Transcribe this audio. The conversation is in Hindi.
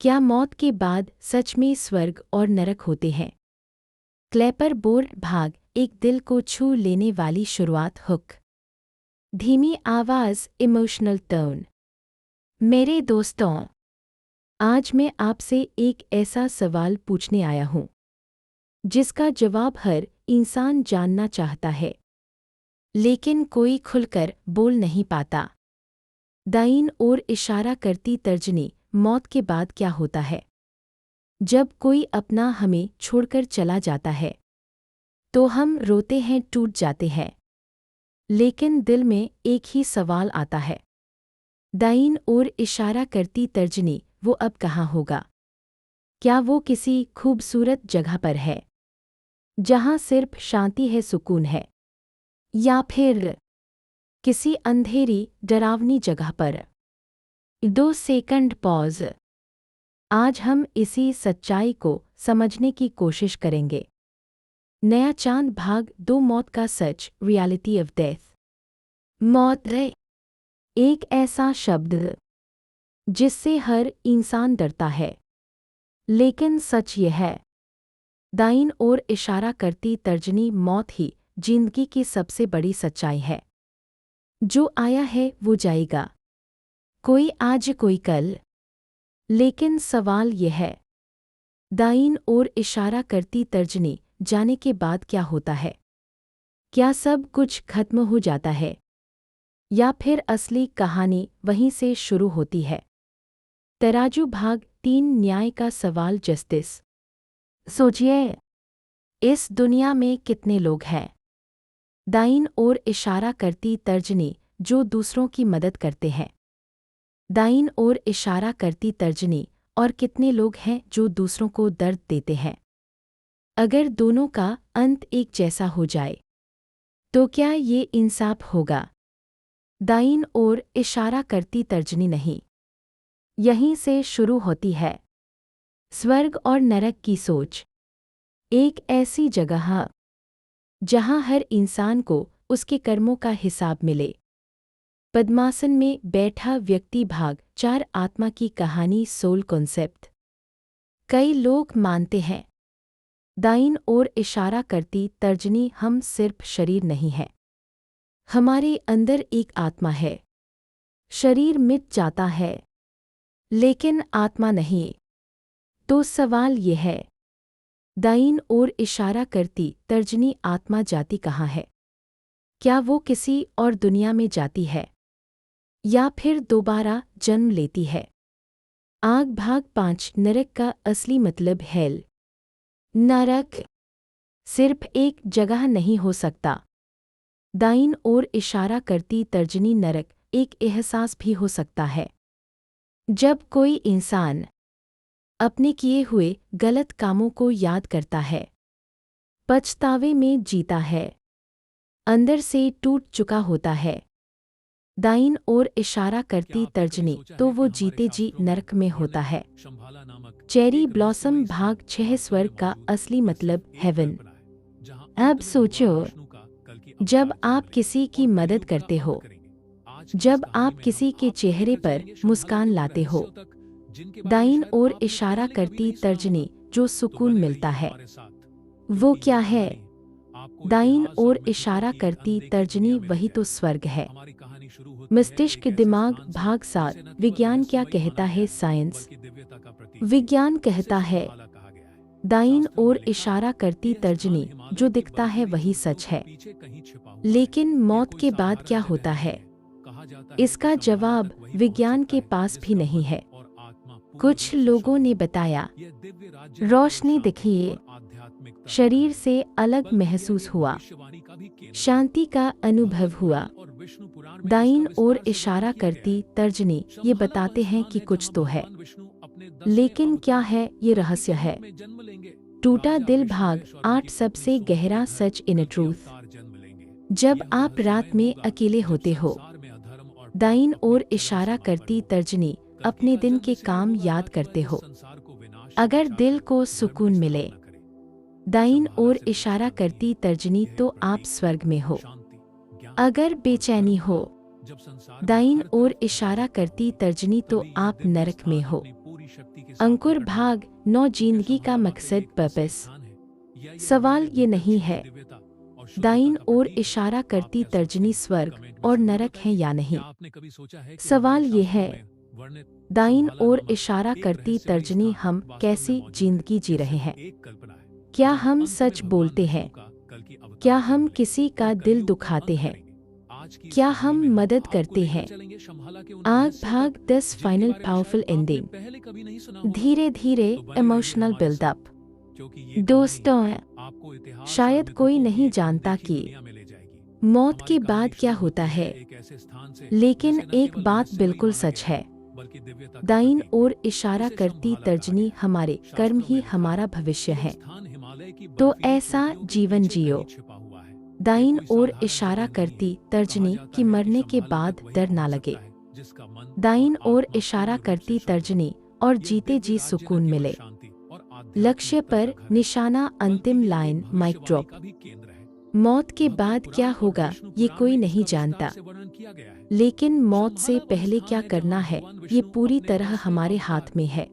क्या मौत के बाद सच में स्वर्ग और नरक होते हैं? क्लैपरबोर्ड भाग एक दिल को छू लेने वाली शुरुआत हुक। धीमी आवाज़, इमोशनल टोन। मेरे दोस्तों, आज मैं आपसे एक ऐसा सवाल पूछने आया हूँ जिसका जवाब हर इंसान जानना चाहता है, लेकिन कोई खुलकर बोल नहीं पाता। दाईं ओर इशारा करती तर्जनी, मौत के बाद क्या होता है? जब कोई अपना हमें छोड़कर चला जाता है तो हम रोते हैं, टूट जाते हैं, लेकिन दिल में एक ही सवाल आता है। दाईं ओर इशारा करती तर्जनी, वो अब कहाँ होगा? क्या वो किसी खूबसूरत जगह पर है जहाँ सिर्फ शांति है, सुकून है, या फिर किसी अंधेरी डरावनी जगह पर? 2 सेकंड पॉज। आज हम इसी सच्चाई को समझने की कोशिश करेंगे। नया चांद भाग 2, मौत का सच, रियलिटी ऑफ डेथ। मौत एक ऐसा शब्द जिससे हर इंसान डरता है, लेकिन सच यह है, दाईं ओर इशारा करती तर्जनी, मौत ही जिंदगी की सबसे बड़ी सच्चाई है। जो आया है वो जाएगा, कोई आज कोई कल, लेकिन सवाल यह है, दाईं ओर इशारा करती तर्जनी, जाने के बाद क्या होता है? क्या सब कुछ खत्म हो जाता है, या फिर असली कहानी वहीं से शुरू होती है? तराजू भाग 3, न्याय का सवाल, जस्टिस। सोचिए, इस दुनिया में कितने लोग हैं, दाईं ओर इशारा करती तर्जनी, जो दूसरों की मदद करते हैं? दाईं ओर इशारा करती तर्जनी, और कितने लोग हैं जो दूसरों को दर्द देते हैं? अगर दोनों का अंत एक जैसा हो जाए तो क्या ये इंसाफ होगा? दाईं ओर इशारा करती तर्जनी, नहीं। यहीं से शुरू होती है स्वर्ग और नरक की सोच। एक ऐसी जगह जहां हर इंसान को उसके कर्मों का हिसाब मिले। पद्मासन में बैठा व्यक्ति भाग 4, आत्मा की कहानी, सोल कॉन्सेप्ट। कई लोग मानते हैं, दाईं ओर इशारा करती तर्जनी, हम सिर्फ शरीर नहीं हैं, हमारे अंदर एक आत्मा है। शरीर मिट जाता है, लेकिन आत्मा नहीं। तो सवाल यह है, दाईं ओर इशारा करती तर्जनी, आत्मा जाती कहाँ है? क्या वो किसी और दुनिया में जाती है, या फिर दोबारा जन्म लेती है? आग भाग 5, नरक का असली मतलब, हेल। नरक सिर्फ एक जगह नहीं हो सकता, दाईं ओर इशारा करती तर्जनी, नरक एक एहसास भी हो सकता है। जब कोई इंसान अपने किए हुए गलत कामों को याद करता है, पछतावे में जीता है, अंदर से टूट चुका होता है, दाईं ओर इशारा करती तर्जनी, तो वो जीते जी नरक में होता है। चेरी ब्लॉसम भाग 6, स्वर्ग का असली मतलब, हेवन। अब सोचो, जब आप किसी की मदद करते हो, जब आप किसी के चेहरे पर मुस्कान लाते हो, दाईं ओर इशारा करती तर्जनी, जो सुकून मिलता है, वो क्या है? दाईं ओर इशारा करती तर्जनी, वही तो स्वर्ग है। मस्तिष्क दिमाग भाग 7, विज्ञान क्या कहता है, साइंस। विज्ञान कहता है, दाईं ओर इशारा करती तर्जनी, जो दिखता है वही सच है। लेकिन मौत के बाद क्या होता है? इसका जवाब विज्ञान के पास भी नहीं है। कुछ लोगों ने बताया, रोशनी दिखी, शरीर से अलग महसूस हुआ, शांति का अनुभव हुआ। दाईं ओर इशारा करती तर्जनी, ये बताते हैं कि कुछ तो है, लेकिन क्या है, ये रहस्य है। टूटा दिल भाग 8, सबसे गहरा सच, इन ट्रूथ। जब आप रात में अकेले होते हो, दाईं ओर इशारा करती तर्जनी, अपने दिन के काम याद करते हो। अगर दिल को सुकून मिले, दाईं ओर इशारा करती तर्जनी, तो आप स्वर्ग में हो। अगर बेचैनी हो, दाईं ओर इशारा करती तर्जनी, तो आप नरक में हो। अंकुर भाग 9 जिंदगी का मकसद पर्पस। सवाल ये नहीं है दाईं ओर इशारा करती तर्जनी स्वर्ग और नरक है या नहीं। सवाल ये है दाईं ओर इशारा करती तर्जनी हम कैसी जिंदगी जी रहे हैं। क्या हम सच बोलते हैं? क्या हम किसी का दिल दुखाते हैं? क्या हम मदद करते हैं? आग भाग 10 फाइनल पावरफुल एंडिंग। धीरे धीरे इमोशनल बिल्डअप। दोस्तों, शायद कोई नहीं जानता कि मौत के बाद क्या होता है, लेकिन एक बात बिल्कुल सच है। दाईं ओर इशारा करती तर्जनी हमारे कर्म ही हमारा भविष्य है। तो ऐसा जीवन जियो। दाईं ओर इशारा करती तर्जनी कि मरने के बाद डर ना लगे। दाईं ओर इशारा करती तर्जनी और जीते जी सुकून मिले। लक्ष्य पर निशाना, अंतिम लाइन, माइक ड्रॉप। मौत के बाद क्या होगा ये कोई नहीं जानता, लेकिन मौत से पहले क्या करना है ये पूरी तरह हमारे हाथ में है।